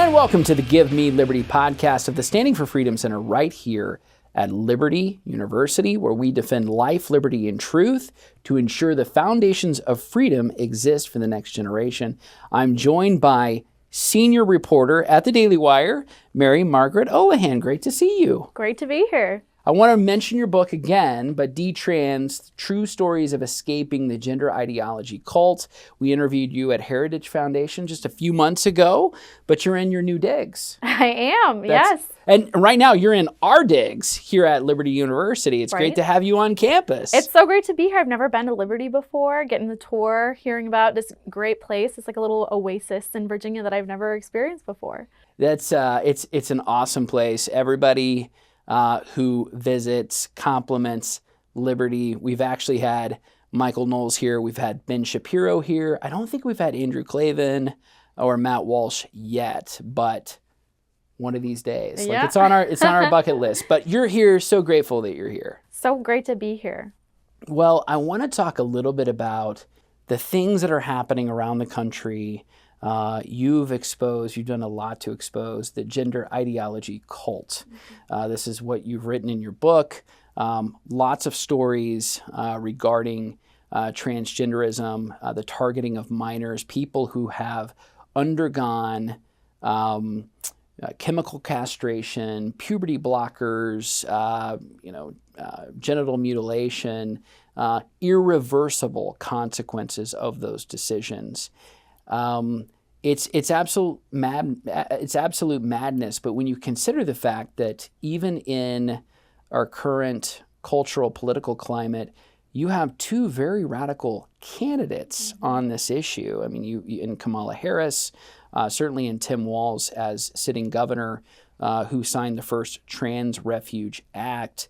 And welcome to the Give Me Liberty podcast of the Standing for Freedom Center right here at Liberty University, where we defend life, liberty, and truth to ensure the foundations of freedom exist for the next generation. I'm joined by senior reporter at the Daily Wire, Margaret Olohan. Great to see you. Great to be here. I want to mention your book again, but Detrans, True Stories of Escaping the Gender Ideology Cult. We interviewed you at Heritage Foundation just a few months ago, but you're in your new digs. I am, yes. And right now you're in our digs here at Liberty University. It's great to have you on campus. It's so great to be here. I've never been to Liberty before, getting the tour, hearing about this great place. It's like a little oasis in Virginia that I've never experienced before. That's it's an awesome place. Everybody who visits compliments Liberty. We've actually had Michael Knowles here. We've had Ben Shapiro here. I don't think we've had Andrew Clavin or Matt Walsh yet, but one of these days. Yeah. Like it's on our bucket list. But you're here, so grateful that you're here. So great to be here. Well, I want to talk a little bit about the things that are happening around the country. You've done a lot to expose the gender ideology cult. This is what you've written in your book. Lots of stories regarding transgenderism, the targeting of minors, people who have undergone chemical castration, puberty blockers, genital mutilation, irreversible consequences of those decisions. It's absolute madness. But when you consider the fact that even in our current cultural political climate, you have two very radical candidates on this issue. I mean, you in Kamala Harris, certainly in Tim Walz as sitting governor, who signed the first Trans Refuge Act.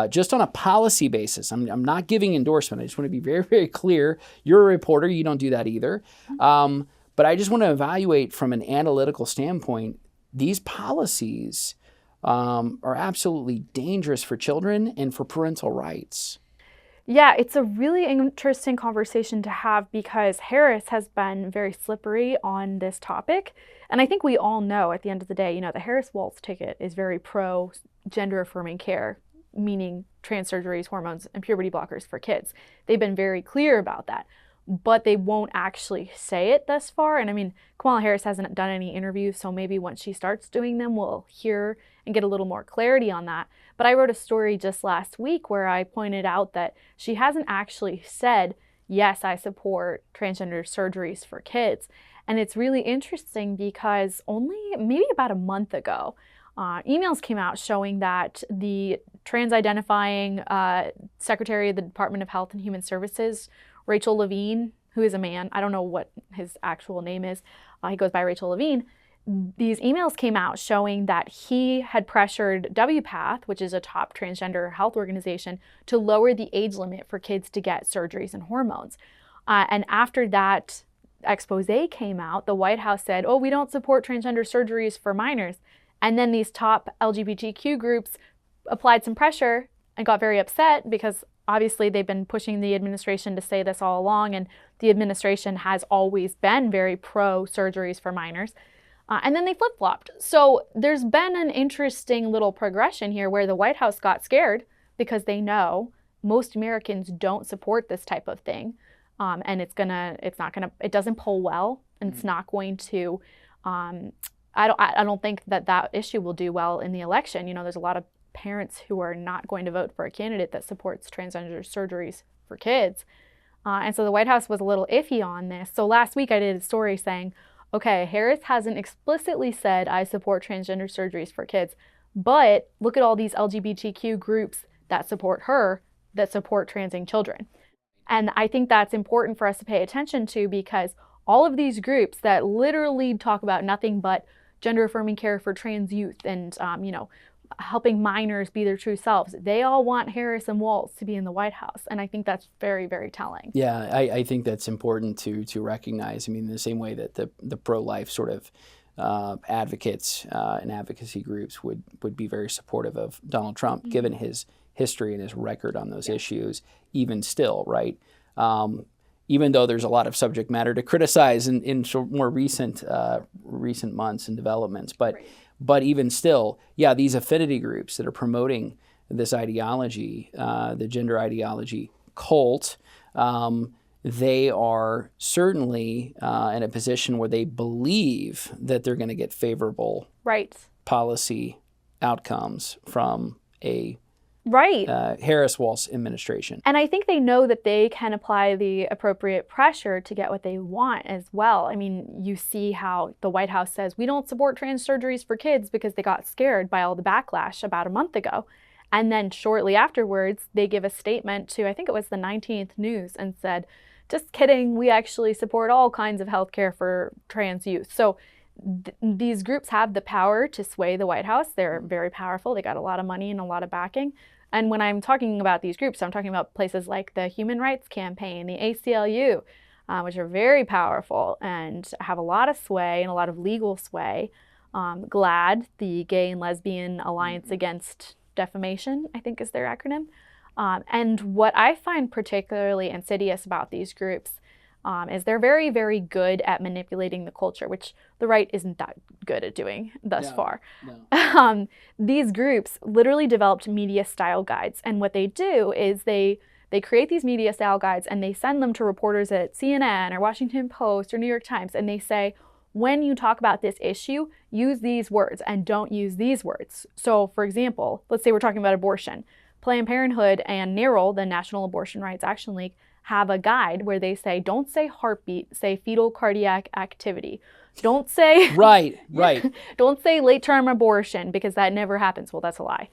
Just on a policy basis, I'm not giving endorsement. I just want to be very, very clear. You're a reporter. You don't do that either. But I just want to evaluate from an analytical standpoint, these policies are absolutely dangerous for children and for parental rights. Yeah, it's a really interesting conversation to have because Harris has been very slippery on this topic. And I think we all know at the end of the day, the Harris-Walz ticket is very pro gender affirming care, meaning trans surgeries, hormones, and puberty blockers for kids. They've been very clear about that, but they won't actually say it thus far. And I mean, Kamala Harris hasn't done any interviews, so maybe once she starts doing them, we'll hear and get a little more clarity on that. But I wrote a story just last week where I pointed out that she hasn't actually said, yes, I support transgender surgeries for kids. And it's really interesting because only maybe about a month ago, emails came out showing that the trans-identifying Secretary of the Department of Health and Human Services, Rachel Levine, who is a man, I don't know what his actual name is, he goes by Rachel Levine. These emails came out showing that he had pressured WPATH, which is a top transgender health organization, to lower the age limit for kids to get surgeries and hormones. And after that expose came out, the White House said, we don't support transgender surgeries for minors. And then these top LGBTQ groups applied some pressure and got very upset because obviously they've been pushing the administration to say this all along, and the administration has always been very pro surgeries for minors. And then they flip-flopped. So there's been an interesting little progression here where the White House got scared because they know most Americans don't support this type of thing. And it doesn't poll well, and it's not going to, I don't think that issue will do well in the election. There's a lot of parents who are not going to vote for a candidate that supports transgender surgeries for kids. And so the White House was a little iffy on this. So last week I did a story saying, okay, Harris hasn't explicitly said I support transgender surgeries for kids, but look at all these LGBTQ groups that support her, that support transing children. And I think that's important for us to pay attention to because all of these groups that literally talk about nothing but gender affirming care for trans youth and, helping minors be their true selves, they all want Harris and Walz to be in the White House. And I think that's very, very telling. Yeah, I think that's important to recognize. I mean, the same way that the pro-life sort of advocates and advocacy groups would be very supportive of Donald Trump, given his history and his record on those issues, even still, right? Even though there's a lot of subject matter to criticize in more recent recent months and developments. But even still, these affinity groups that are promoting this ideology, the gender ideology cult, they are certainly in a position where they believe that they're going to get favorable policy outcomes from a Harris-Walz administration. And I think they know that they can apply the appropriate pressure to get what they want as well. I mean, you see how the White House says, we don't support trans surgeries for kids because they got scared by all the backlash about a month ago. And then shortly afterwards, they give a statement to, I think it was the 19th News, and said, just kidding, we actually support all kinds of healthcare for trans youth. So these groups have the power to sway the White House. They're very powerful. They got a lot of money and a lot of backing. And when I'm talking about these groups, I'm talking about places like the Human Rights Campaign, the ACLU, which are very powerful and have a lot of sway and a lot of legal sway. GLAAD, the Gay and Lesbian Alliance Against Defamation, I think is their acronym. And what I find particularly insidious about these groups is they're very, very good at manipulating the culture, which the right isn't that good at doing thus far. No. These groups literally developed media style guides. And what they do is they create these media style guides and they send them to reporters at CNN or Washington Post or New York Times. And they say, when you talk about this issue, use these words and don't use these words. So for example, let's say we're talking about abortion. Planned Parenthood and NARAL, the National Abortion Rights Action League, have a guide where they say, don't say heartbeat, say fetal cardiac activity. Don't say right. Don't say late-term abortion because that never happens. Well, that's a lie.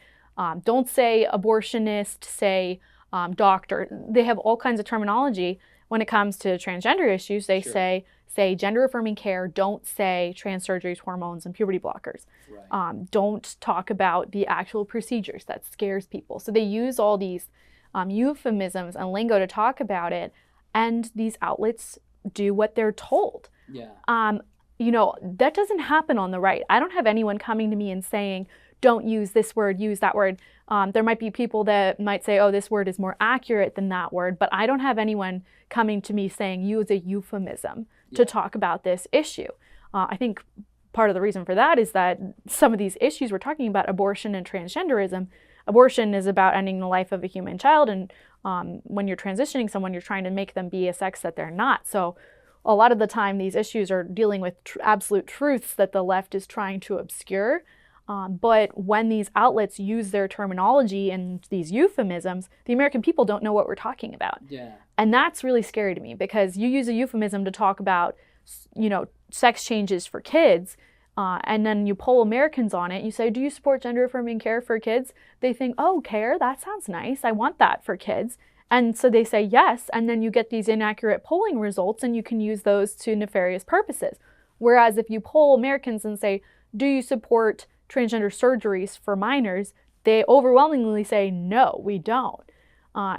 Don't say abortionist, say doctor. They have all kinds of terminology when it comes to transgender issues. They say gender-affirming care. Don't say trans surgeries, hormones, and puberty blockers. Right. Don't talk about the actual procedures. That scares people. So they use all these euphemisms and lingo to talk about it, and these outlets do what they're told. That doesn't happen on the right. I don't have anyone coming to me and saying, don't use this word, use that word. There might be people that might say, oh, this word is more accurate than that word, but I don't have anyone coming to me saying use a euphemism to talk about this issue. I think part of the reason for that is that some of these issues we're talking about, abortion and transgenderism, abortion is about ending the life of a human child, and when you're transitioning someone, you're trying to make them be a sex that they're not. So a lot of the time, these issues are dealing with absolute truths that the left is trying to obscure. But when these outlets use their terminology and these euphemisms, the American people don't know what we're talking about. And that's really scary to me, because you use a euphemism to talk about, sex changes for kids, and then you poll Americans on it. You say, do you support gender-affirming care for kids? They think, oh, care? That sounds nice. I want that for kids. And so they say yes, and then you get these inaccurate polling results, and you can use those to nefarious purposes. Whereas if you poll Americans and say, do you support transgender surgeries for minors? They overwhelmingly say, no, we don't.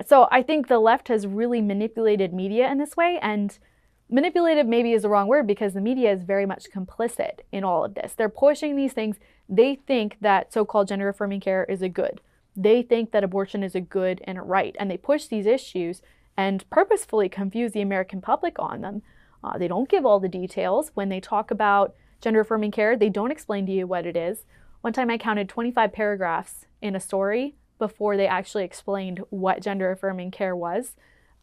So I think the left has really manipulated media in this way, and manipulated maybe is the wrong word, because the media is very much complicit in all of this. They're pushing these things. They think that so-called gender-affirming care is a good. They think that abortion is a good and a right, and they push these issues and purposefully confuse the American public on them. They don't give all the details. When they talk about gender-affirming care, they don't explain to you what it is. One time I counted 25 paragraphs in a story before they actually explained what gender-affirming care was.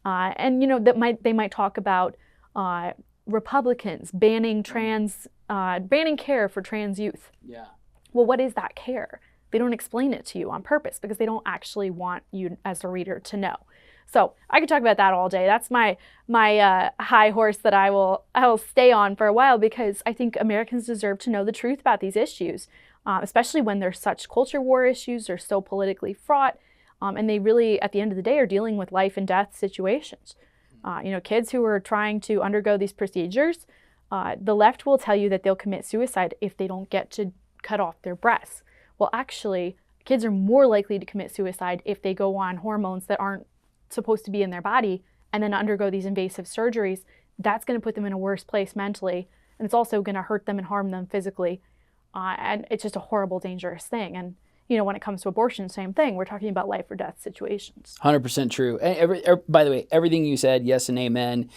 They might talk about Republicans banning care for trans youth. Well, what is that care? They don't explain it to you on purpose because they don't actually want you as a reader to know. So I could talk about that all day. That's my high horse that I will stay on for a while, because I think Americans deserve to know the truth about these issues, especially when they're such culture war issues. They're so politically fraught, and they really, at the end of the day, are dealing with life and death situations. Kids who are trying to undergo these procedures, the left will tell you that they'll commit suicide if they don't get to cut off their breasts. Well, actually, kids are more likely to commit suicide if they go on hormones that aren't supposed to be in their body and then undergo these invasive surgeries. That's going to put them in a worse place mentally, and it's also going to hurt them and harm them physically. And it's just a horrible, dangerous thing. And, when it comes to abortion, same thing. We're talking about life or death situations. 100% true. And by the way, everything you said, yes and amen.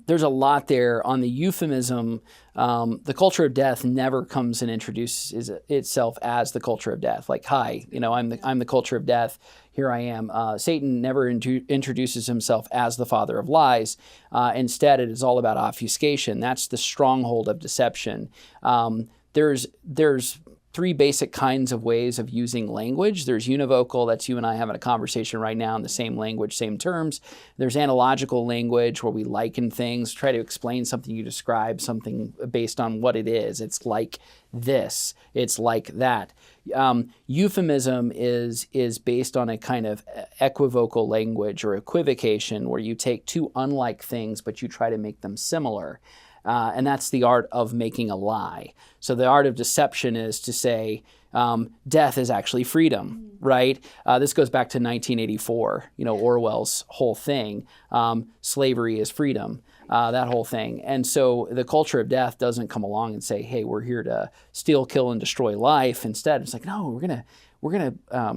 There's a lot there on the euphemism. The culture of death never comes and introduces itself as the culture of death. Like, hi, I'm the culture of death. Here I am. Satan never introduces himself as the father of lies. Instead, it is all about obfuscation. That's the stronghold of deception. There's three basic kinds of ways of using language. There's univocal, that's you and I having a conversation right now in the same language, same terms. There's analogical language, where we liken things, try to explain something, you describe something based on what it is. It's like this, it's like that. Euphemism is based on a kind of equivocal language or equivocation, where you take two unlike things, but you try to make them similar. And that's the art of making a lie. So the art of deception is to say death is actually freedom, right? This goes back to 1984, Orwell's whole thing. Slavery is freedom, that whole thing. And so the culture of death doesn't come along and say, hey, we're here to steal, kill, and destroy life. Instead, it's like, no, we're gonna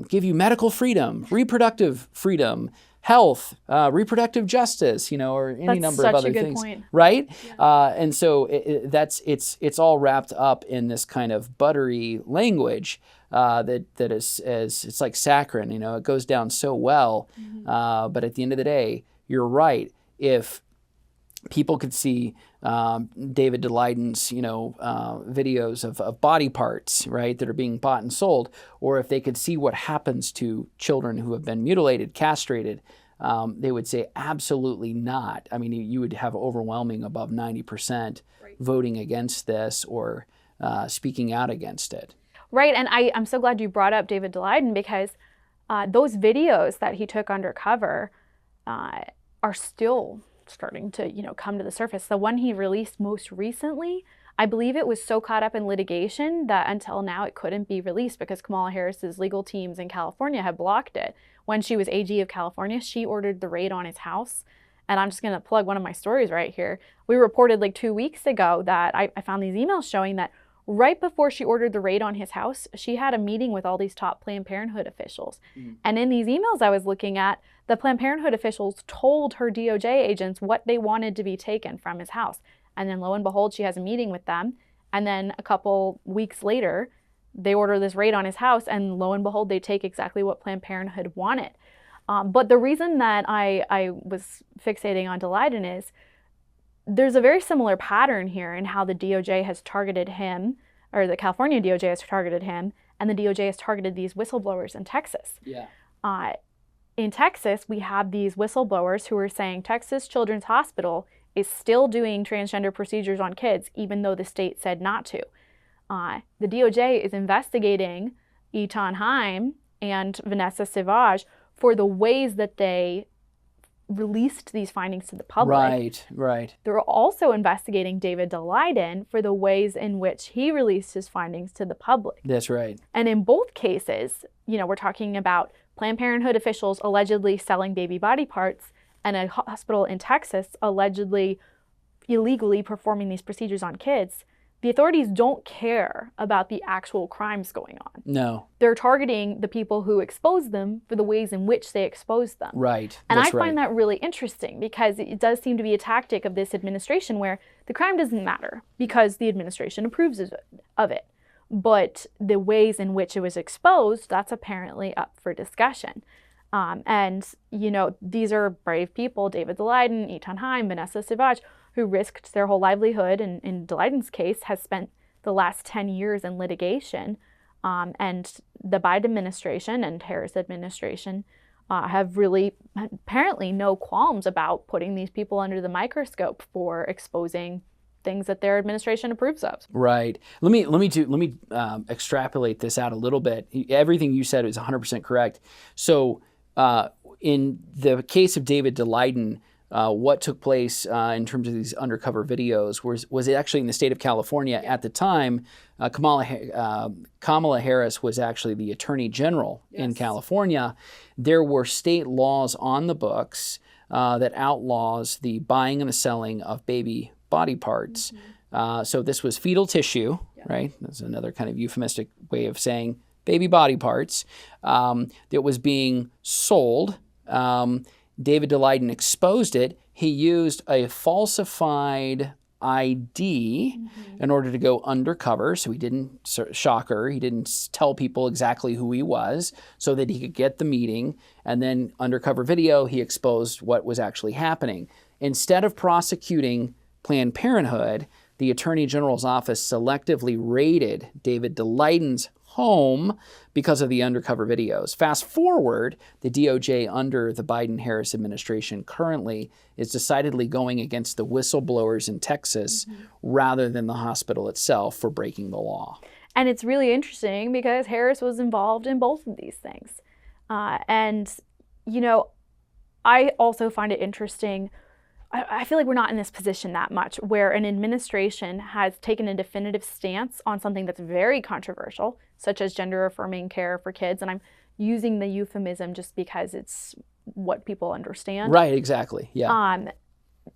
give you medical freedom, reproductive freedom, health, reproductive justice, or any number of other things, point. Right? Yeah. And so it's all wrapped up in this kind of buttery language that is it's like saccharin, it goes down so well. But at the end of the day, you're right. If people could see David Delyden's, videos of body parts, right, that are being bought and sold, or if they could see what happens to children who have been mutilated, castrated, they would say absolutely not. I mean, you would have overwhelming above 90% voting against this or speaking out against it. Right, and I'm so glad you brought up David Delyden, because those videos that he took undercover are still starting to, come to the surface. The one he released most recently, I believe it was so caught up in litigation that until now it couldn't be released because Kamala Harris's legal teams in California had blocked it. When she was AG of California, she ordered the raid on his house. And I'm just going to plug one of my stories right here. We reported like 2 weeks ago that I found these emails showing that right before she ordered the raid on his house, she had a meeting with all these top Planned Parenthood officials. And in these emails I was looking at, the Planned Parenthood officials told her DOJ agents what they wanted to be taken from his house. And then lo and behold, she has a meeting with them. And then a couple weeks later, they order this raid on his house, and lo and behold, they take exactly what Planned Parenthood wanted. But the reason that I was fixating on Delyden is there's a very similar pattern here in how the DOJ has targeted him, or the California DOJ has targeted him, and the DOJ has targeted these whistleblowers in Texas. Yeah. In Texas, we have these whistleblowers who are saying Texas Children's Hospital is still doing transgender procedures on kids, even though the state said not to. The DOJ is investigating Etan Heim and Vanessa Savage for the ways that they released these findings to the public. Right. They're also investigating David Delyden for the ways in which he released his findings to the public. That's right. And in both cases, we're talking about Planned Parenthood officials allegedly selling baby body parts and a hospital in Texas allegedly illegally performing these procedures on kids. The authorities don't care about the actual crimes going on. No. They're targeting the people who expose them for the ways in which they expose them. Right. And I find that really interesting because it does seem to be a tactic of this administration where the crime doesn't matter because the administration approves of it. But the ways in which it was exposed, that's apparently up for discussion. And these are brave people, David Delyden, Etan Heim, Vanessa Savage, who risked their whole livelihood, and in Delyden's case has spent the last 10 years in litigation. And the Biden administration and Harris administration have really apparently no qualms about putting these people under the microscope for exposing things that their administration approves of. Right. Let me extrapolate this out a little bit. Everything you said is 100% correct. So in the case of David Delyden, what took place in terms of these undercover videos was it actually in the state of California at the time. Kamala Harris was actually the Attorney General in California. There were state laws on the books that outlaws the buying and the selling of baby body parts. So this was fetal tissue, right? That's another kind of euphemistic way of saying baby body parts that was being sold. David Daleiden exposed it. He used a falsified ID in order to go undercover. So he didn't, shocker, he didn't tell people exactly who he was so that he could get the meeting. And then undercover video, he exposed what was actually happening. Instead of prosecuting Planned Parenthood, the Attorney General's office selectively raided David Daleiden's home because of the undercover videos. Fast forward, the DOJ under the Biden-Harris administration currently is decidedly going against the whistleblowers in Texas rather than the hospital itself for breaking the law. And it's really interesting because Harris was involved in both of these things. And, you know, I also find it interesting. I feel like we're not in this position that much where an administration has taken a definitive stance on something that's very controversial, such as gender-affirming care for kids. And I'm using the euphemism just because it's what people understand. Right, exactly. Yeah.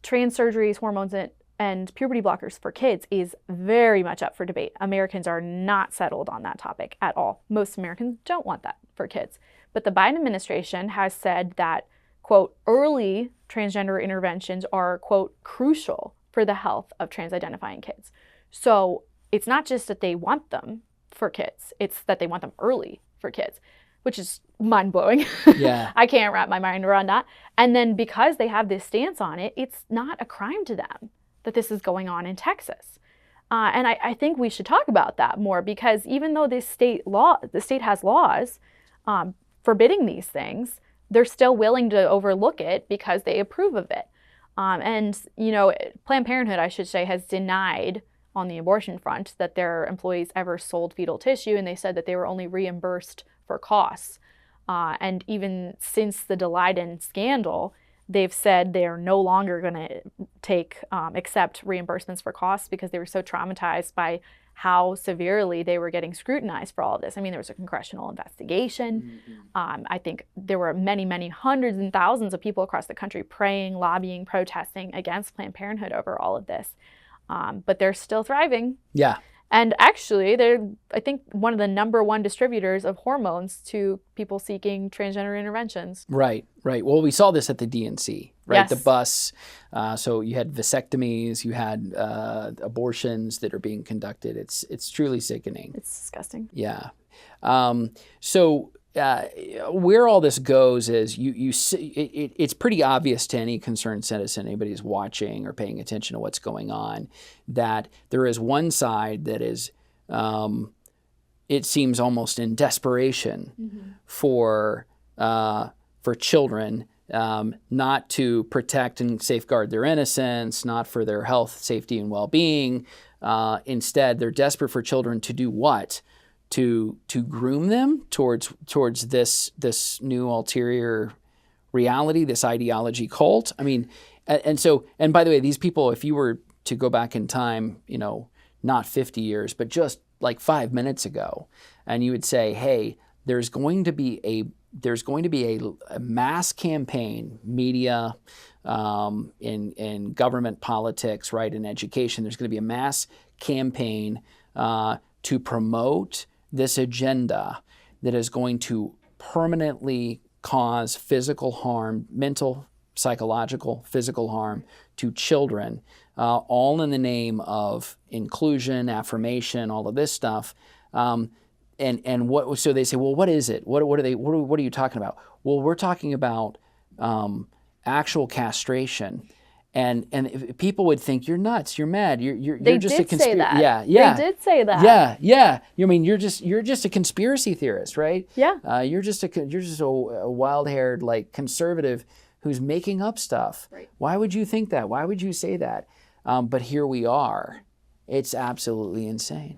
Trans surgeries, hormones, and puberty blockers for kids is very much up for debate. Americans are not settled on that topic at all. Most Americans don't want that for kids. But the Biden administration has said that, quote, early transgender interventions are, quote, crucial for the health of trans-identifying kids. So it's not just that they want them for kids, it's that they want them early for kids, which is mind-blowing. Yeah. I can't wrap my mind around that. And then because they have this stance on it, it's not a crime to them that this is going on in Texas. And I think we should talk about that more because even though the state has laws forbidding these things, they're still willing to overlook it because they approve of it. And, you know, Planned Parenthood, I should say, has denied on the abortion front that their employees ever sold fetal tissue, and they said that they were only reimbursed for costs. And even since the Daleiden scandal, they've said they are no longer going to accept reimbursements for costs because they were so traumatized by how severely they were getting scrutinized for all of this. I mean, there was a congressional investigation. I think there were many, many hundreds and thousands of people across the country praying, lobbying, protesting against Planned Parenthood over all of this. But they're still thriving. Yeah. And actually, they're, I think, one of the #1 distributors of hormones to people seeking transgender interventions. Right, right. Well, we saw this at the DNC, right? Yes. The bus. So you had vasectomies, you had abortions that are being conducted. It's truly sickening. It's disgusting. Yeah. So where all this goes is you see, it's pretty obvious to any concerned citizen, anybody who's watching or paying attention to what's going on, that there is one side that is, it seems almost in desperation for children, not to protect and safeguard their innocence, not for their health, safety, and well-being. Instead, they're desperate for children to do what? To groom them towards this new ulterior reality, this ideology cult. I mean, and by the way, these people, if you were to go back in time, you know, not 50 years, but just like 5 minutes ago, and you would say, hey, there's going to be a mass campaign, media, in government politics, right, in education. There's going to be a mass campaign to promote this agenda that is going to permanently cause physical harm, mental, psychological, physical harm to children, all in the name of inclusion, affirmation, all of this stuff. And what? So they say, well, what is it? What are you talking about? Well, we're talking about actual castration. And if people would think you're nuts, you're mad, you're just a conspiracy. Yeah. They did say that. Yeah. I mean, you're just a conspiracy theorist, right? Yeah. You're just a wild-haired like conservative who's making up stuff. Right. Why would you think that? Why would you say that? But here we are. It's absolutely insane.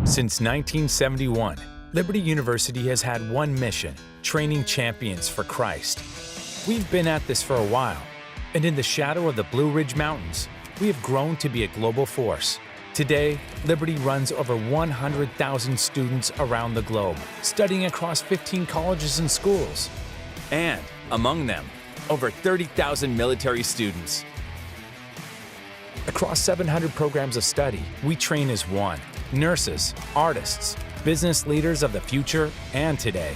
Since 1971, Liberty University has had one mission: training champions for Christ. We've been at this for a while. And in the shadow of the Blue Ridge Mountains, we have grown to be a global force. Today, Liberty runs over 100,000 students around the globe, studying across 15 colleges and schools. And among them, over 30,000 military students. Across 700 programs of study, we train as one: nurses, artists, business leaders of the future and today.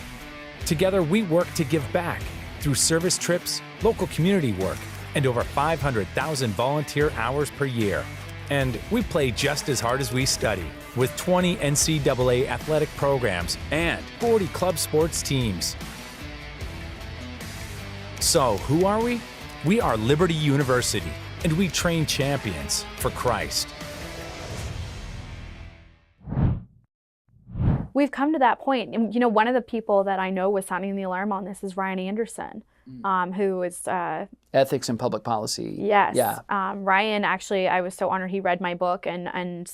Together, we work to give back through service trips, local community work, and over 500,000 volunteer hours per year. And we play just as hard as we study, with 20 NCAA athletic programs and 40 club sports teams. So, who are we? We are Liberty University, and we train champions for Christ. We've come to that point. And, you know, one of the people that I know was sounding the alarm on this is Ryan Anderson, who is ethics and public policy. Yes. Yeah. Ryan, actually, I was so honored he read my book and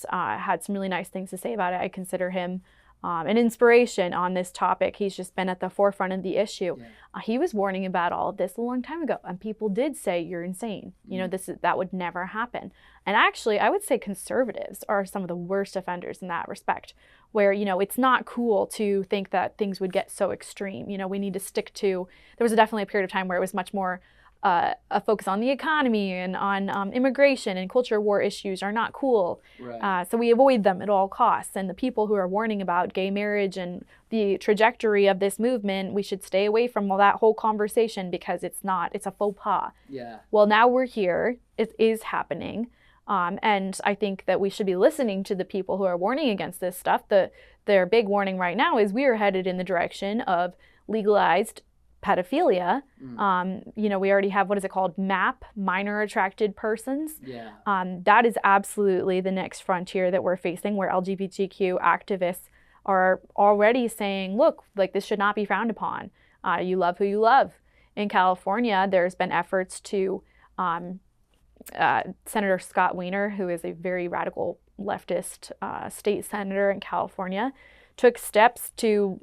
had some really nice things to say about it. I consider him an inspiration on this topic. He's just been at the forefront of the issue. Yeah. He was warning about all of this a long time ago, and people did say you're insane. You know, that would never happen. And actually, I would say conservatives are some of the worst offenders in that respect, where, you know, it's not cool to think that things would get so extreme. You know, we need to stick to, there was definitely a period of time where it was much more a focus on the economy and on immigration, and culture war issues are not cool. Right. So we avoid them at all costs. And the people who are warning about gay marriage and the trajectory of this movement, we should stay away from all that whole conversation because it's a faux pas. Yeah. Well, now we're here. It is happening. And I think that we should be listening to the people who are warning against this stuff. Their big warning right now is we are headed in the direction of legalized pedophilia. You know, we already have, what is it called? MAP, minor attracted persons. Yeah. That is absolutely the next frontier that we're facing, where LGBTQ activists are already saying, look, like, this should not be frowned upon. You love who you love. In California, there's been efforts to, Senator Scott Wiener, who is a very radical leftist state senator in California, took steps to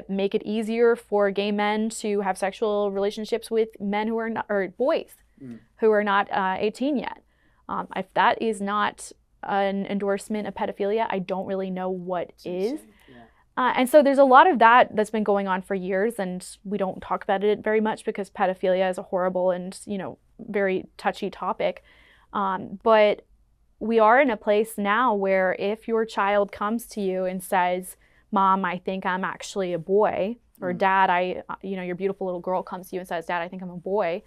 make it easier for gay men to have sexual relationships with men who are not, or boys who are not 18 yet. If that is not an endorsement of pedophilia, I don't really know what is. Yeah. And so there's a lot of that's been going on for years, and we don't talk about it very much because pedophilia is a horrible and, you know, very touchy topic. But we are in a place now where if your child comes to you and says, Mom, I think I'm actually a boy, or Dad, your beautiful little girl comes to you and says, Dad, I think I'm a boy.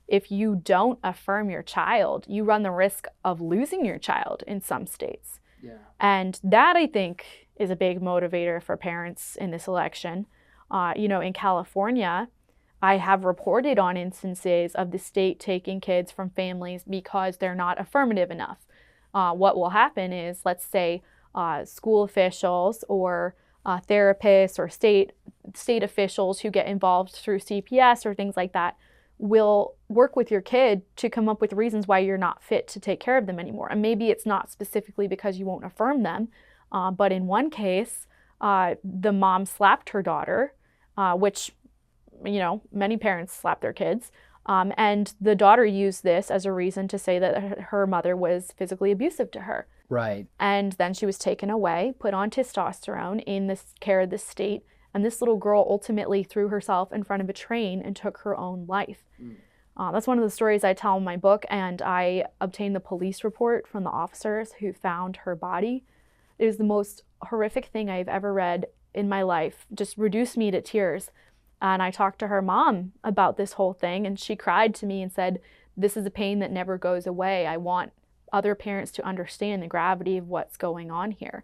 If you don't affirm your child, you run the risk of losing your child in some states. Yeah. And that, I think, is a big motivator for parents in this election. In California, I have reported on instances of the state taking kids from families because they're not affirmative enough. What will happen is, let's say, school officials or therapists or state officials who get involved through CPS or things like that will work with your kid to come up with reasons why you're not fit to take care of them anymore. And maybe it's not specifically because you won't affirm them, but in one case, the mom slapped her daughter, which, you know, many parents slap their kids, and the daughter used this as a reason to say that her mother was physically abusive to her. Right. And then she was taken away, put on testosterone in the care of the state, and this little girl ultimately threw herself in front of a train and took her own life. That's one of the stories I tell in my book, and I obtained the police report from the officers who found her body. It is the most horrific thing I've ever read in my life, just reduced me to tears. And I talked to her mom about this whole thing, and she cried to me and said, this is a pain that never goes away. I want other parents to understand the gravity of what's going on here.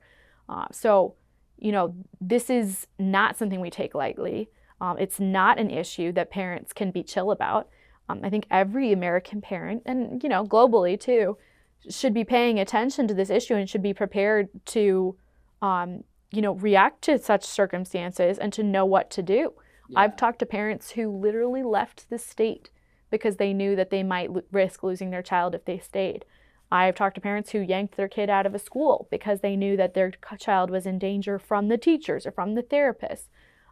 So, you know, this is not something we take lightly. It's not an issue that parents can be chill about. I think every American parent, and, you know, globally too, should be paying attention to this issue and should be prepared to, react to such circumstances and to know what to do. Yeah. I've talked to parents who literally left the state because they knew that they might risk losing their child if they stayed. I've talked to parents who yanked their kid out of a school because they knew that their child was in danger from the teachers or from the therapists.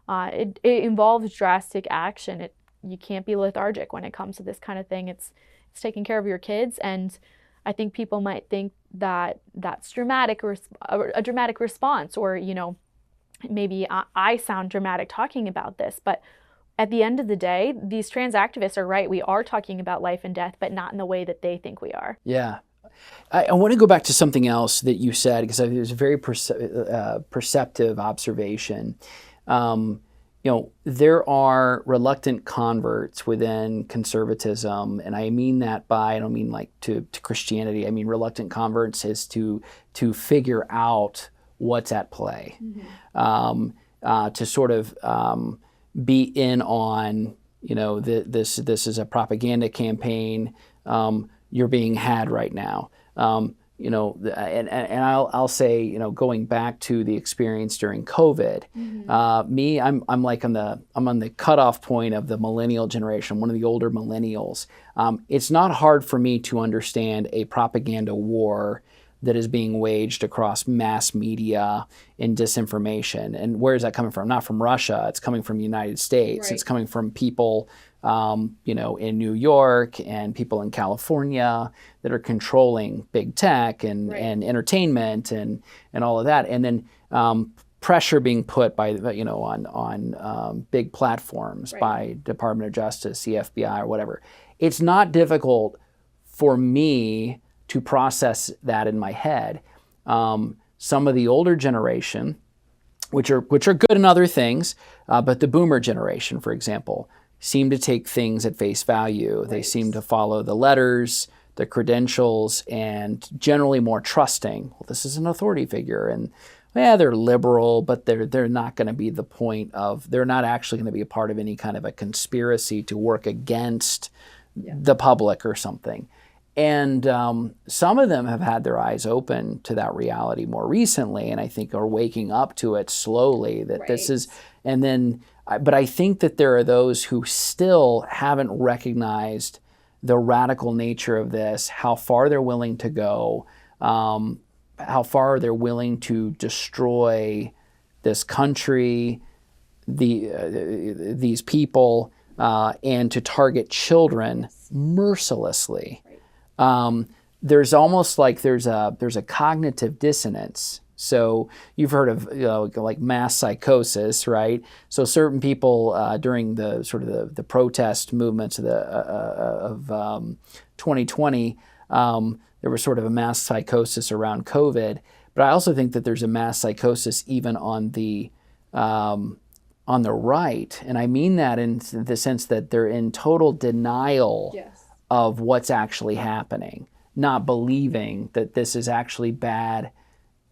It involves drastic action. You can't be lethargic when it comes to this kind of thing. It's taking care of your kids, and I think people might think that that's dramatic or a dramatic response, or, you know, maybe I sound dramatic talking about this, but at the end of the day, these trans activists are right. We are talking about life and death, but not in the way that they think we are. Yeah. I want to go back to something else that you said, because I think it was a very perceptive observation. There are reluctant converts within conservatism, and I mean that I don't mean like to Christianity. I mean reluctant converts is to figure out what's at play, to sort of be in on, this is a propaganda campaign. You're being had right now. And I'll say, going back to the experience during COVID, I'm on the cutoff point of the millennial generation, one of the older millennials. It's not hard for me to understand a propaganda war that is being waged across mass media and disinformation. And where is that coming from? Not from Russia. It's coming from the United States. Right. It's coming from people in New York and people in California that are controlling big tech and entertainment and all of that. And then pressure being put by, on big platforms by Department of Justice, the FBI or whatever. It's not difficult for me to process that in my head. Some of the older generation, which are good in other things, but the boomer generation, for example, seem to take things at face value. Right. They seem to follow the letters, the credentials, and generally more trusting. Well, this is an authority figure, and they're liberal, but they're not going to be the point of, they're not actually going to be a part of any kind of a conspiracy to work against the public or something. And some of them have had their eyes open to that reality more recently, and I think are waking up to it slowly, that this is, but I think that there are those who still haven't recognized the radical nature of this, how far they're willing to go, how far they're willing to destroy this country, these people, and to target children mercilessly. There's almost like there's a cognitive dissonance. So you've heard of like mass psychosis, right? So certain people during the sort of the protest movements of 2020, there was sort of a mass psychosis around COVID. But I also think that there's a mass psychosis even on the right, and I mean that in the sense that they're in total denial of what's actually happening, not believing that this is actually bad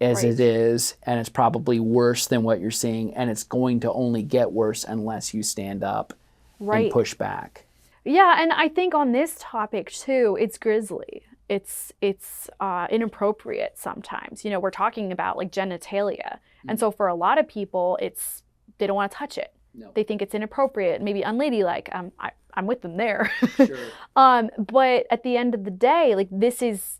as it is, and it's probably worse than what you're seeing, and it's going to only get worse unless you stand up and push back. Yeah, and I think on this topic too, it's grisly. It's inappropriate sometimes. We're talking about like genitalia, and so for a lot of people, they don't want to touch it. No. They think it's inappropriate, maybe unladylike. I'm with them there. Sure. But at the end of the day, like this is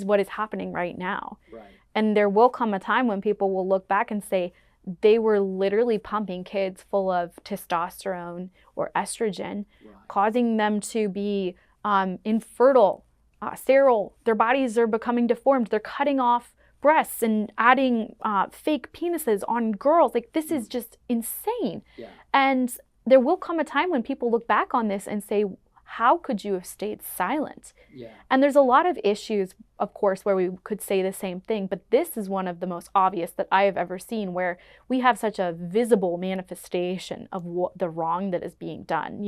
what is happening right now. Right. And there will come a time when people will look back and say they were literally pumping kids full of testosterone or estrogen, causing them to be infertile, sterile. Their bodies are becoming deformed. They're cutting off breasts and adding fake penises on girls. Like this is just insane. Yeah. And there will come a time when people look back on this and say, how could you have stayed silent? Yeah. And there's a lot of issues, of course, where we could say the same thing, but this is one of the most obvious that I have ever seen, where we have such a visible manifestation of the wrong that is being done.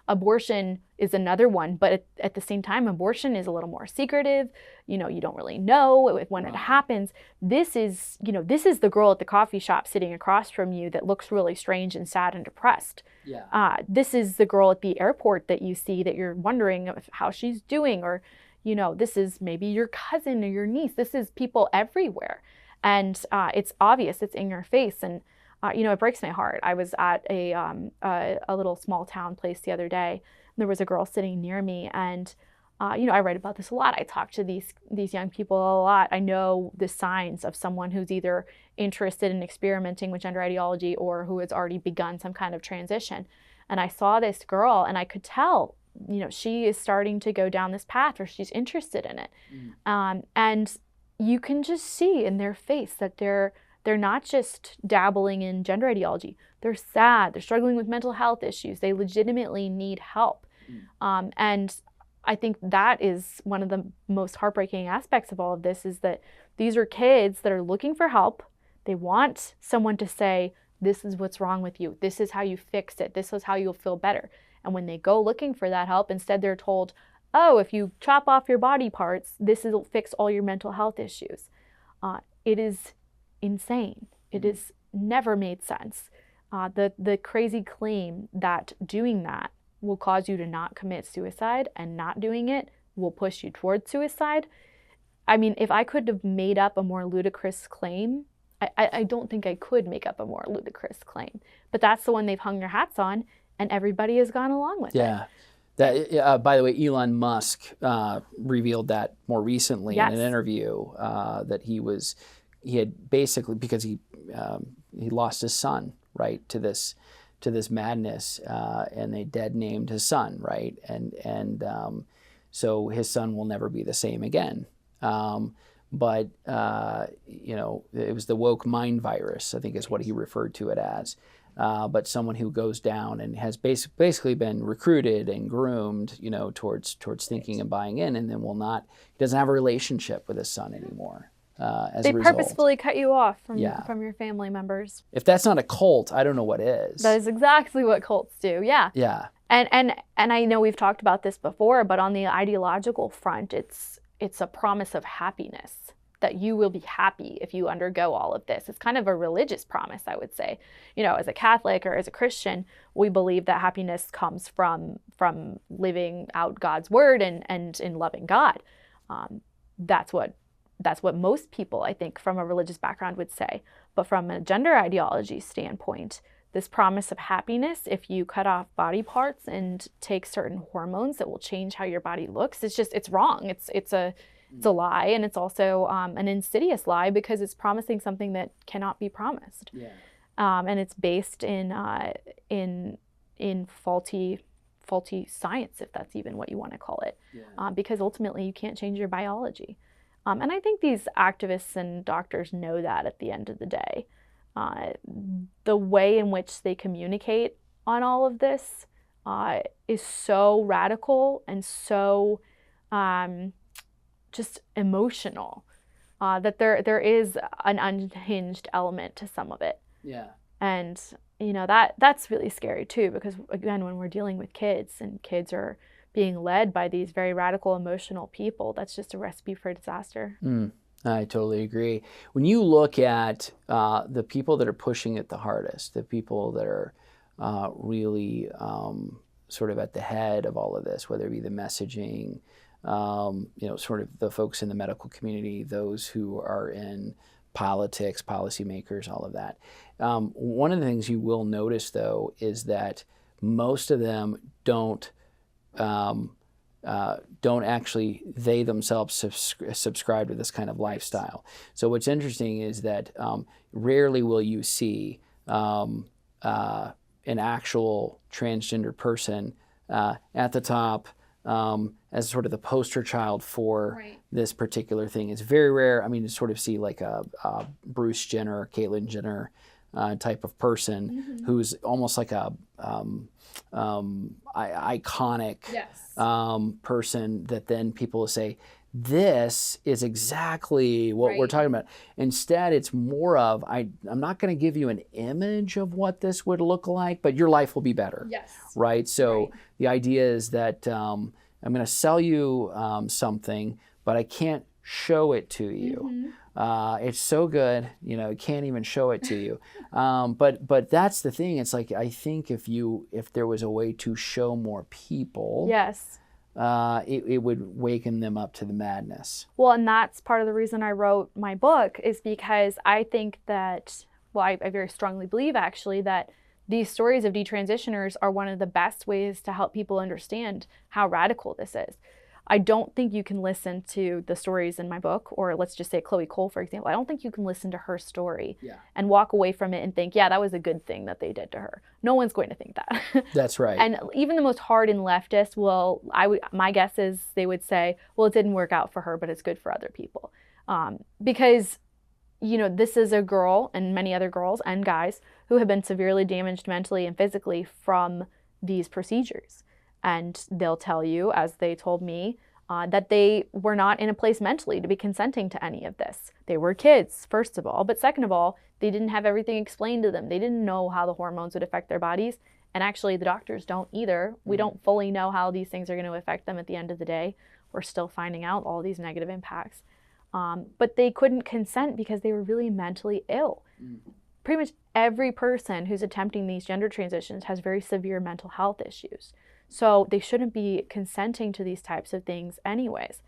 Abortion is another one, but at the same time, abortion is a little more secretive. You don't really know when it happens. This is the girl at the coffee shop sitting across from you that looks really strange and sad and depressed. Yeah. This is the girl at the airport that you see that you're wondering how she's doing, or, this is maybe your cousin or your niece. This is people everywhere. And it's obvious, it's in your face. And it breaks my heart. I was at a little small town place the other day, and there was a girl sitting near me, and I write about this a lot. I talk to these young people a lot. I know the signs of someone who's either interested in experimenting with gender ideology or who has already begun some kind of transition. And I saw this girl, and I could tell, she is starting to go down this path, or she's interested in it. And you can just see in their face that they're not just dabbling in gender ideology. They're sad. They're struggling with mental health issues. They legitimately need help. And I think that is one of the most heartbreaking aspects of all of this, is that these are kids that are looking for help. They want someone to say, this is what's wrong with you. This is how you fix it. This is how you'll feel better. And when they go looking for that help, instead they're told, oh, if you chop off your body parts, this will fix all your mental health issues. It is insane. It has never made sense. The crazy claim that doing that will cause you to not commit suicide, and not doing it will push you towards suicide. I mean, if I could have made up a more ludicrous claim, I don't think I could make up a more ludicrous claim. But that's the one they've hung their hats on, and everybody has gone along with it. Yeah. That, by the way, Elon Musk revealed that more recently in an interview that he had basically, because he lost his son, right, to this madness, and they dead named his son, right, and so his son will never be the same again. But it was the woke mind virus, I think is what he referred to it as. But someone who goes down and has basically been recruited and groomed, towards thinking and buying in, and then he doesn't have a relationship with his son anymore. As a result. They purposefully cut you off from your family members. If that's not a cult, I don't know what is. That is exactly what cults do. Yeah. Yeah. And I know we've talked about this before, but on the ideological front, it's a promise of happiness, that you will be happy if you undergo all of this. It's kind of a religious promise, I would say. As a Catholic or as a Christian, we believe that happiness comes from living out God's word and in loving God. That's what most people, I think, from a religious background would say. But from a gender ideology standpoint, this promise of happiness, if you cut off body parts and take certain hormones that will change how your body looks, it's wrong. It's a lie, and it's also an insidious lie, because it's promising something that cannot be promised. Yeah. And it's based in faulty science, if that's even what you want to call it. Yeah. Because ultimately you can't change your biology. And I think these activists and doctors know that at the end of the day. The way in which they communicate on all of this is so radical and so just emotional that there is an unhinged element to some of it. Yeah. And that's really scary too, because again, when we're dealing with kids and kids are being led by these very radical, emotional people, that's just a recipe for disaster. I totally agree. When you look at the people that are pushing it the hardest, the people that are really sort of at the head of all of this, whether it be the messaging, sort of the folks in the medical community, those who are in politics, policymakers, all of that. One of the things you will notice, though, is that most of them don't actually, they themselves subscribe to this kind of lifestyle. So what's interesting is that rarely will you see an actual transgender person at the top as sort of the poster child for this particular thing. It's very rare. I mean, to sort of see like a Bruce Jenner, Caitlyn Jenner type of person who's almost like a iconic person that then people will say, this is exactly what we're talking about. Instead, it's more of, I'm not going to give you an image of what this would look like, but your life will be better. Yes. Right? So the idea is that I'm going to sell you something, but I can't show it to you. It's so good, I can't even show it to you. But that's the thing. It's like, I think if there was a way to show more people, it would waken them up to the madness. Well, and that's part of the reason I wrote my book, is because I think that, I very strongly believe actually that these stories of detransitioners are one of the best ways to help people understand how radical this is. I don't think you can listen to the stories in my book, or let's just say Chloe Cole, for example. I don't think you can listen to her story and walk away from it and think, yeah, that was a good thing that they did to her. No one's going to think that. That's right. And even the most hardened leftists my guess is they would say, well, it didn't work out for her, but it's good for other people. Because, this is a girl, and many other girls and guys, who have been severely damaged mentally and physically from these procedures. And they'll tell you, as they told me, that they were not in a place mentally to be consenting to any of this. They were kids, first of all, but second of all, they didn't have everything explained to them. They didn't know how the hormones would affect their bodies. And actually, the doctors don't either. We don't fully know how these things are going to affect them at the end of the day. We're still finding out all these negative impacts. But they couldn't consent because they were really mentally ill. Pretty much every person who's attempting these gender transitions has very severe mental health issues. So they shouldn't be consenting to these types of things anyways.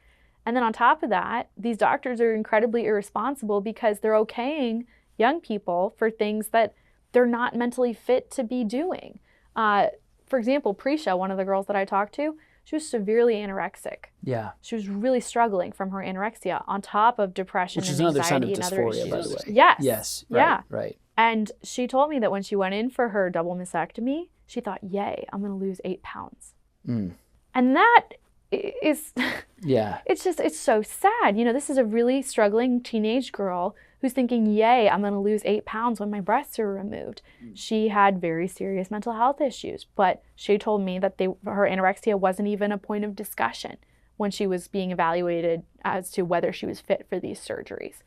And then on top of that, these doctors are incredibly irresponsible because they're okaying young people for things that they're not mentally fit to be doing. For example, Prisha, one of the girls that I talked to, she was severely anorexic. Yeah. She was really struggling from her anorexia on top of depression Which is and another sign of anxiety and other dysphoria, issues. by the way. Yes. Yes. Right, Yeah. Right. And she told me that when she went in for her double mastectomy, she thought, yay, I'm going to lose 8 pounds. And that is, Yeah. it's so sad. You know, this is a really struggling teenage girl who's thinking, yay, I'm going to lose 8 pounds when my breasts are removed. She had very serious mental health issues, but she told me that her anorexia wasn't even a point of discussion when she was being evaluated as to whether she was fit for these surgeries.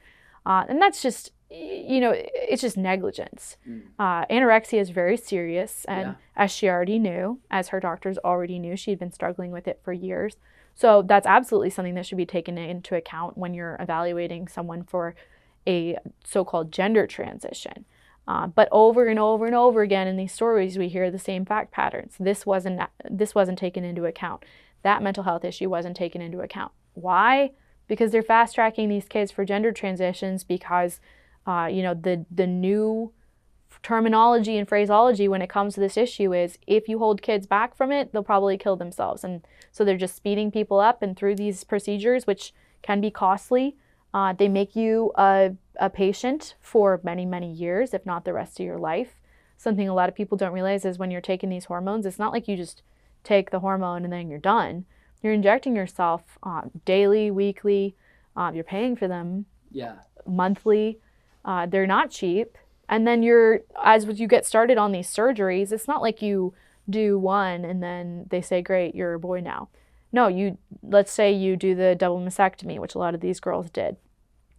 And that's just, you know, it's just negligence. Anorexia is very serious, and as she already knew, as her doctors already knew, she'd been struggling with it for years. So that's absolutely something that should be taken into account when you're evaluating someone for a so-called gender transition. But over and over and over again in these stories, we hear the same fact patterns. This wasn't taken into account. That mental health issue wasn't taken into account. Why? Because they're fast-tracking these kids for gender transitions because, you know, the new terminology and phraseology when it comes to this issue is if you hold kids back from it, they'll probably kill themselves. And so they're just speeding people up, and through these procedures, which can be costly, they make you a patient for many, many years, if not the rest of your life. Something a lot of people don't realize is when you're taking these hormones, it's not like you just take the hormone and then you're done. You're injecting yourself daily, weekly. You're paying for them monthly. They're not cheap. And then as you get started on these surgeries, it's not like you do one and then they say, great, you're a boy now. No, let's say you do the double mastectomy, which a lot of these girls did.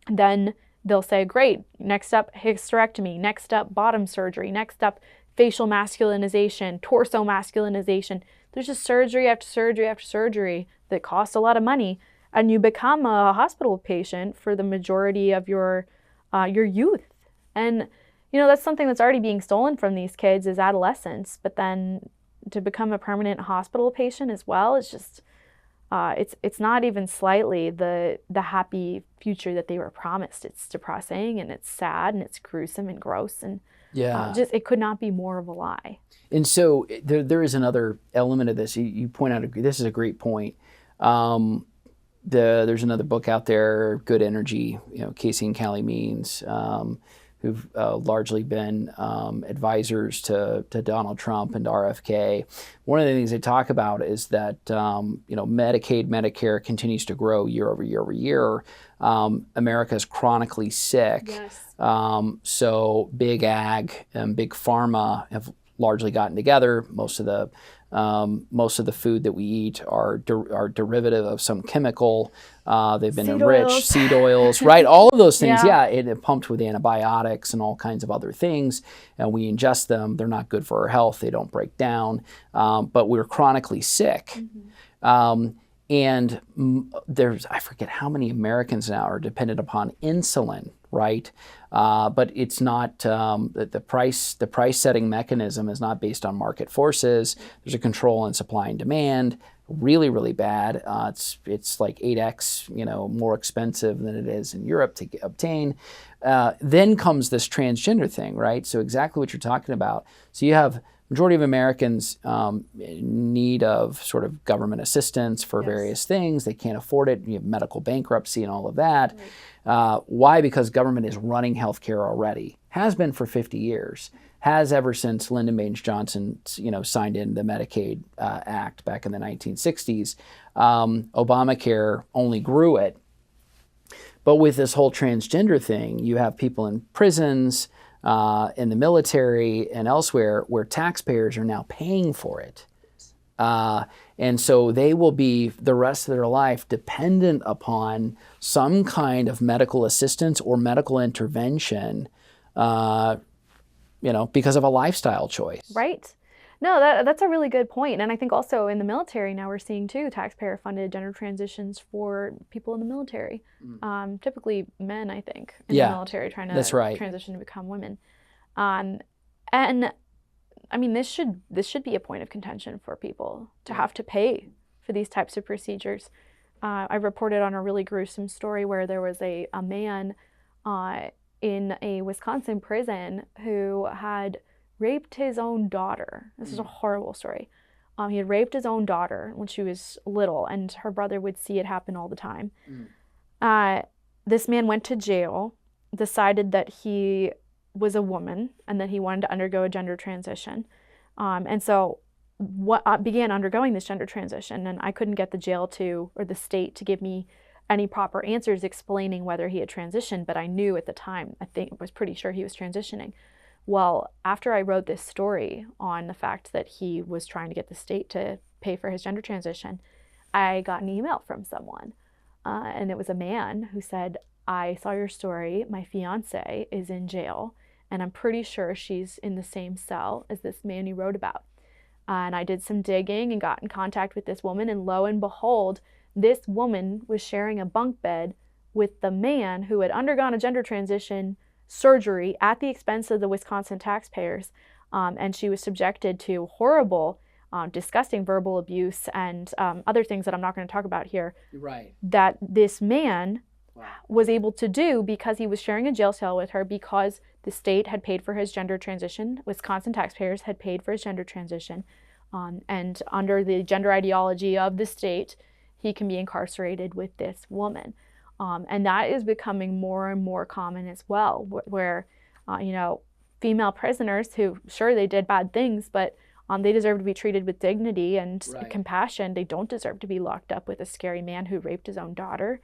Then they'll say, great, next up hysterectomy, next up bottom surgery, next up facial masculinization, torso masculinization. There's just surgery after surgery after surgery that costs a lot of money, and you become a hospital patient for the majority of your youth. And you know, that's something that's already being stolen from these kids is adolescence, but then to become a permanent hospital patient as well, it's just it's not even slightly the happy future that they were promised. It's depressing and it's sad and it's gruesome and gross, and just it could not be more of a lie. And so there is another element of this. You point out, this is a great point. There's another book out there, Good Energy, you know, Casey and Callie Means, who've largely been advisors to Donald Trump and RFK. One of the things they talk about is that you know, Medicaid, Medicare continues to grow year over year over year. America is chronically sick. Yes. So big ag and big pharma have largely gotten together. Most of the food that we eat are derivative of some chemical. They've been enriched, seed oils, right? All of those things, it pumped with antibiotics and all kinds of other things, and we ingest them. They're not good for our health. They don't break down, but we're chronically sick. And I forget how many Americans now are dependent upon insulin, right? But it's not, the price setting mechanism is not based on market forces. There's a control on supply and demand, really, really bad. It's like 8x, you know, more expensive than it is in Europe to obtain. Then comes this transgender thing, right? So exactly what you're talking about. So you have majority of Americans in need of sort of government assistance for various things. They can't afford it. You have medical bankruptcy and all of that. Right. Why? Because government is running healthcare already. Has been for 50 years. Has ever since Lyndon Baines Johnson, you know, signed in the Medicaid Act back in the 1960s. Obamacare only grew it. But with this whole transgender thing, you have people in prisons, in the military and elsewhere where taxpayers are now paying for it, And so they will be the rest of their life dependent upon some kind of medical assistance or medical intervention, because of a lifestyle choice. Right. No, that's a really good point. And I think also in the military now we're seeing too taxpayer-funded gender transitions for people in the military. Typically men, I think, in the military trying to transition to become women. And I mean, this should be a point of contention for people to have to pay for these types of procedures. I reported on a really gruesome story where there was a man in a Wisconsin prison who had raped his own daughter. This is a horrible story. He had raped his own daughter when she was little, and her brother would see it happen all the time. This man went to jail, decided that he was a woman and that he wanted to undergo a gender transition. And so began undergoing this gender transition, and I couldn't get the jail or the state to give me any proper answers explaining whether he had transitioned, but I knew at the time, I was pretty sure he was transitioning. Well, after I wrote this story on the fact that he was trying to get the state to pay for his gender transition, I got an email from someone, and it was a man who said, I saw your story, my fiance is in jail, and I'm pretty sure she's in the same cell as this man you wrote about. And I did some digging and got in contact with this woman, and lo and behold, this woman was sharing a bunk bed with the man who had undergone a gender transition surgery at the expense of the Wisconsin taxpayers, and she was subjected to horrible, disgusting verbal abuse and other things that I'm not going to talk about here. Right. That this man was able to do because he was sharing a jail cell with her, because the state had paid for his gender transition. Wisconsin taxpayers had paid for his gender transition, and under the gender ideology of the state, he can be incarcerated with this woman. And that is becoming more and more common as well, where female prisoners who, sure, they did bad things, but they deserve to be treated with dignity and compassion. They don't deserve to be locked up with a scary man who raped his own daughter,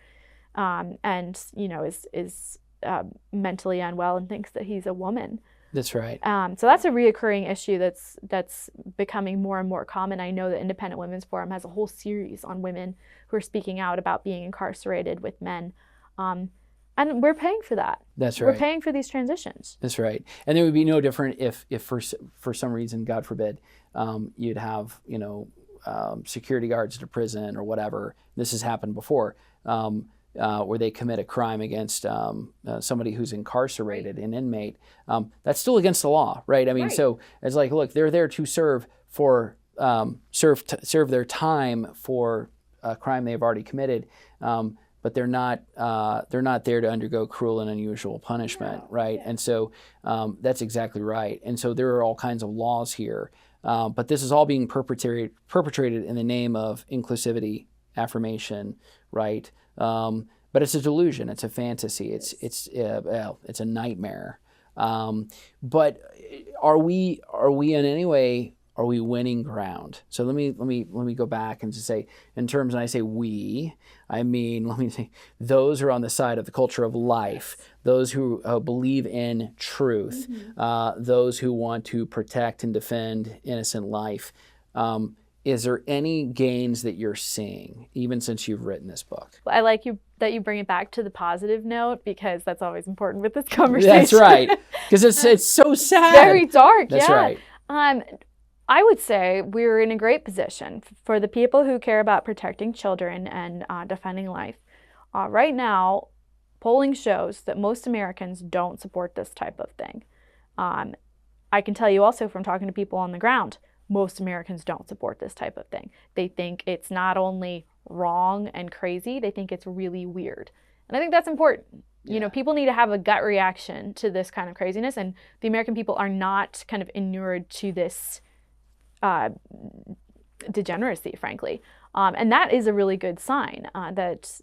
and is mentally unwell and thinks that he's a woman. That's right. So that's a reoccurring issue that's becoming more and more common. I know that Independent Women's Forum has a whole series on women who are speaking out about being incarcerated with men. And we're paying for that. That's right. We're paying for these transitions. That's right. And it would be no different if for some reason, God forbid, you'd have, security guards at a prison or whatever. This has happened before. Where they commit a crime against somebody who's incarcerated, an inmate, that's still against the law, right? I mean, so it's like, look, they're there to serve their time for a crime they've already committed, but they're not there to undergo cruel and unusual punishment, right? And so that's exactly right. And so there are all kinds of laws here, but this is all being perpetrated in the name of inclusivity, affirmation, right? But it's a delusion. It's a fantasy. It's a nightmare. But are we in any way, are we winning ground? So let me go back and just say, in terms, and I say we, I mean, let me say, those who are on the side of the culture of life, those who believe in truth, those who want to protect and defend innocent life. Is there any gains that you're seeing, even since you've written this book? I like that you bring it back to the positive note, because that's always important with this conversation. That's right, because it's so sad. Very dark. That's right. I would say we're in a great position for the people who care about protecting children and defending life. Right now, polling shows that most Americans don't support this type of thing. I can tell you also from talking to people on the ground, most Americans don't support this type of thing. They think it's not only wrong and crazy, they think it's really weird. And I think that's important. Yeah. People need to have a gut reaction to this kind of craziness, and the American people are not kind of inured to this degeneracy, frankly. And that is a really good sign that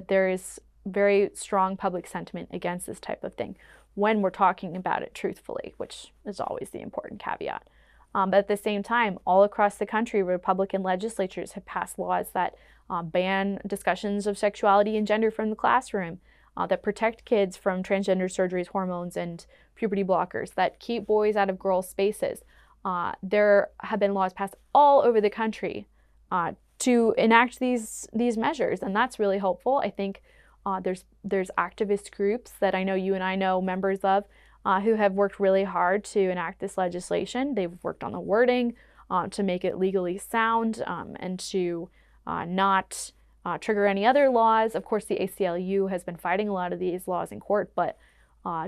there is very strong public sentiment against this type of thing when we're talking about it truthfully, which is always the important caveat. But at the same time, all across the country, Republican legislatures have passed laws that ban discussions of sexuality and gender from the classroom, that protect kids from transgender surgeries, hormones, and puberty blockers, that keep boys out of girls' spaces. there have been laws passed all over the country to enact these measures, and that's really hopeful. I think there's activist groups that I know you and I know members of who have worked really hard to enact this legislation. They've worked on the wording to make it legally sound and to not trigger any other laws. Of course, the ACLU has been fighting a lot of these laws in court, but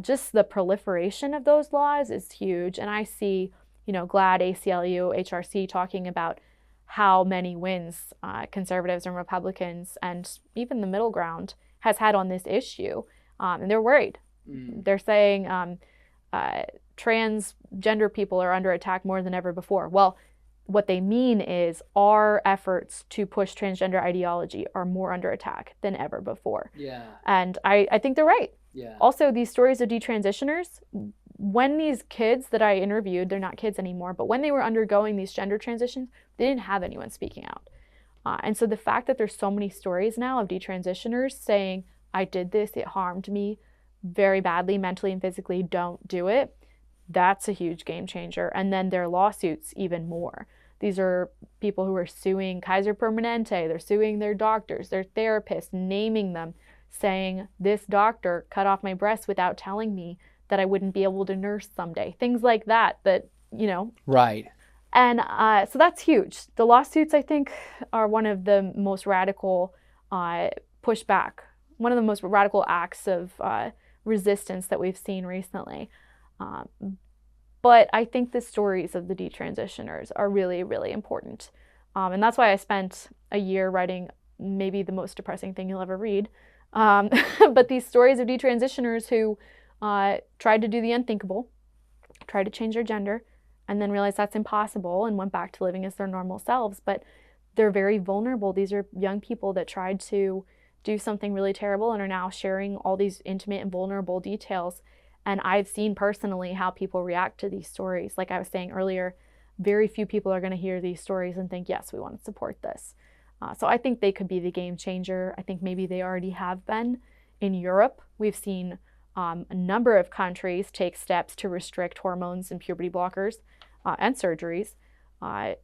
just the proliferation of those laws is huge. And I see, GLAAD, ACLU, HRC talking about how many wins conservatives and Republicans and even the middle ground has had on this issue. And they're worried. They're saying transgender people are under attack more than ever before. Well, what they mean is our efforts to push transgender ideology are more under attack than ever before. Yeah. And I think they're right. Yeah. Also, these stories of detransitioners, when these kids that I interviewed, they're not kids anymore, but when they were undergoing these gender transitions, they didn't have anyone speaking out. And so the fact that there's so many stories now of detransitioners saying, I did this, it harmed me very badly, mentally and physically, don't do it, that's a huge game changer. And then their lawsuits even more. These are people who are suing Kaiser Permanente, they're suing their doctors, their therapists, naming them, saying, this doctor cut off my breast without telling me that I wouldn't be able to nurse someday. Things like that, Right. And so that's huge. The lawsuits, I think, are one of the most radical pushback, one of the most radical acts of resistance that we've seen recently. But I think the stories of the detransitioners are really, really important. And that's why I spent a year writing maybe the most depressing thing you'll ever read. But these stories of detransitioners who tried to do the unthinkable, tried to change their gender, and then realized that's impossible and went back to living as their normal selves. But they're very vulnerable. These are young people that tried to do something really terrible and are now sharing all these intimate and vulnerable details. And I've seen personally how people react to these stories. Like I was saying earlier, very few people are going to hear these stories and think, yes, we want to support this. So I think they could be the game changer. I think maybe they already have been. In Europe, we've seen a number of countries take steps to restrict hormones and puberty blockers and surgeries.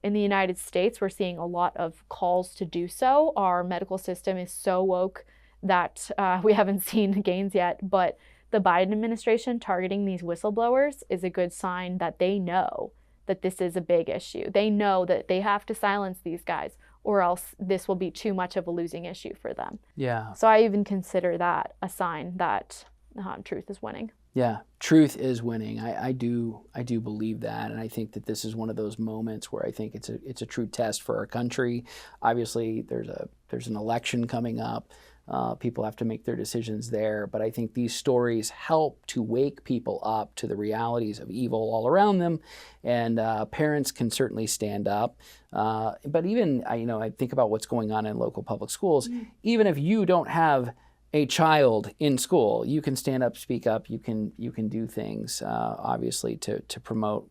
In the United States, we're seeing a lot of calls to do so. Our medical system is so woke that we haven't seen gains yet, but the Biden administration targeting these whistleblowers is a good sign that they know that this is a big issue. They know that they have to silence these guys or else this will be too much of a losing issue for them. Yeah. So I even consider that a sign that truth is winning. Yeah, truth is winning. I do believe that, and I think that this is one of those moments where I think it's a true test for our country. Obviously, there's an election coming up. People have to make their decisions there, but I think these stories help to wake people up to the realities of evil all around them, and parents can certainly stand up. But even I think about what's going on in local public schools. Even if you don't have a child in school, you can stand up, speak up. You can do things, obviously, to promote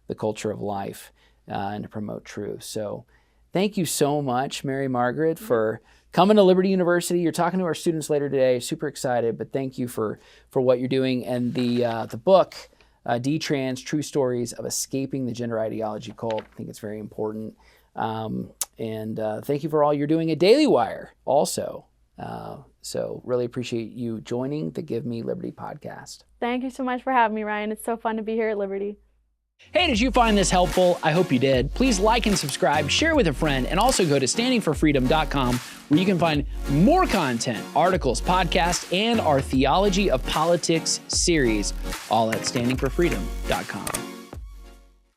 the culture of life and to promote truth. So, thank you so much, Mary Margaret, for coming to Liberty University. You're talking to our students later today. Super excited, but thank you for what you're doing. And the book, Detrans: True Stories of Escaping the Gender Ideology Cult. I think it's very important. And thank you for all you're doing at Daily Wire also. So really appreciate you joining the Give Me Liberty podcast. Thank you so much for having me, Ryan. It's so fun to be here at Liberty. Hey, did you find this helpful? I hope you did. Please like and subscribe, share with a friend, and also go to standingforfreedom.com where you can find more content, articles, podcasts, and our Theology of Politics series, all at standingforfreedom.com.